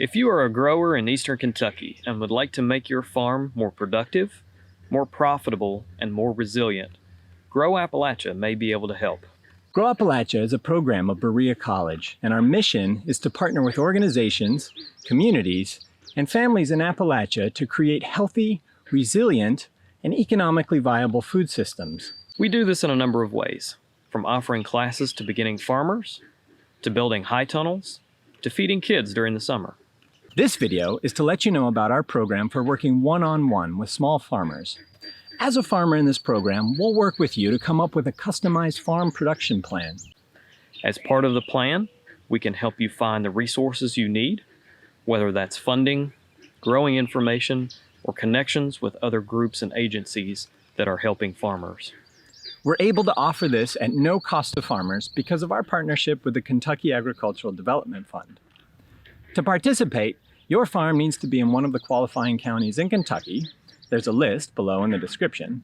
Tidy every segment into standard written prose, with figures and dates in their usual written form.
If you are a grower in eastern Kentucky and would like to make your farm more productive, more profitable, and more resilient, Grow Appalachia may be able to help. Grow Appalachia is a program of Berea College, and our mission is to partner with organizations, communities, and families in Appalachia to create healthy, resilient, and economically viable food systems. We do this in a number of ways, from offering classes to beginning farmers, to building high tunnels, to feeding kids during the summer. This video is to let you know about our program for working one-on-one with small farmers. As a farmer in this program, we'll work with you to come up with a customized farm production plan. As part of the plan, we can help you find the resources you need, whether that's funding, growing information, or connections with other groups and agencies that are helping farmers. We're able to offer this at no cost to farmers because of our partnership with the Kentucky Agricultural Development Fund. To participate, your farm needs to be in one of the qualifying counties in Kentucky. There's a list below in the description.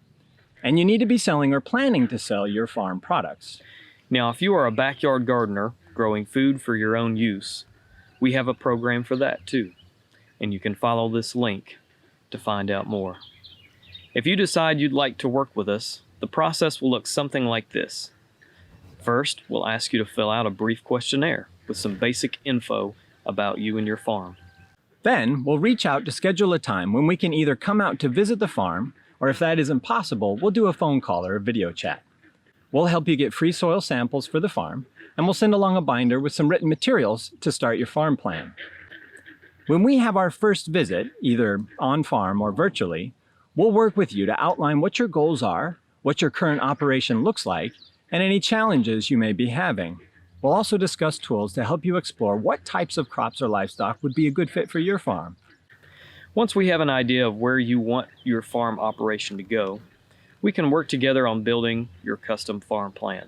And you need to be selling or planning to sell your farm products. Now, if you are a backyard gardener growing food for your own use, we have a program for that too. And you can follow this link to find out more. If you decide you'd like to work with us, the process will look something like this. First, we'll ask you to fill out a brief questionnaire with some basic info about you and your farm. Then, we'll reach out to schedule a time when we can either come out to visit the farm, or if that isn't possible, we'll do a phone call or a video chat. We'll help you get free soil samples for the farm, and we'll send along a binder with some written materials to start your farm plan. When we have our first visit, either on farm or virtually, we'll work with you to outline what your goals are, what your current operation looks like, and any challenges you may be having. We'll also discuss tools to help you explore what types of crops or livestock would be a good fit for your farm. Once we have an idea of where you want your farm operation to go, we can work together on building your custom farm plan.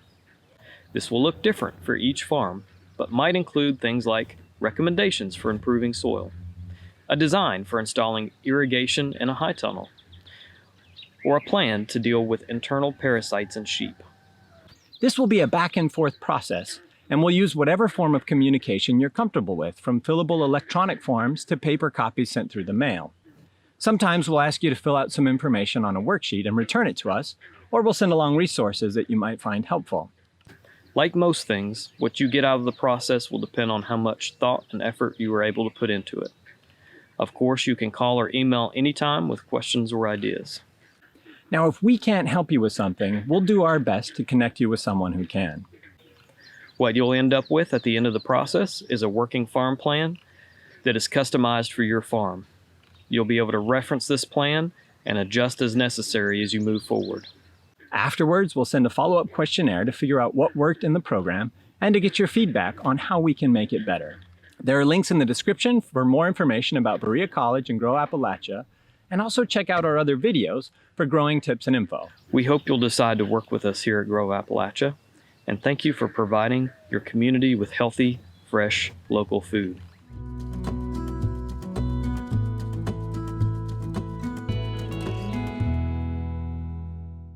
This will look different for each farm, but might include things like recommendations for improving soil, a design for installing irrigation in a high tunnel, or a plan to deal with internal parasites in sheep. This will be a back and forth process, and we'll use whatever form of communication you're comfortable with, from fillable electronic forms to paper copies sent through the mail. Sometimes we'll ask you to fill out some information on a worksheet and return it to us, or we'll send along resources that you might find helpful. Like most things, what you get out of the process will depend on how much thought and effort you were able to put into it. Of course, you can call or email anytime with questions or ideas. Now, if we can't help you with something, we'll do our best to connect you with someone who can. What you'll end up with at the end of the process is a working farm plan that is customized for your farm. You'll be able to reference this plan and adjust as necessary as you move forward. Afterwards, we'll send a follow-up questionnaire to figure out what worked in the program and to get your feedback on how we can make it better. There are links in the description for more information about Berea College and Grow Appalachia, and also check out our other videos for growing tips and info. We hope you'll decide to work with us here at Grow Appalachia, and thank you for providing your community with healthy, fresh, local food.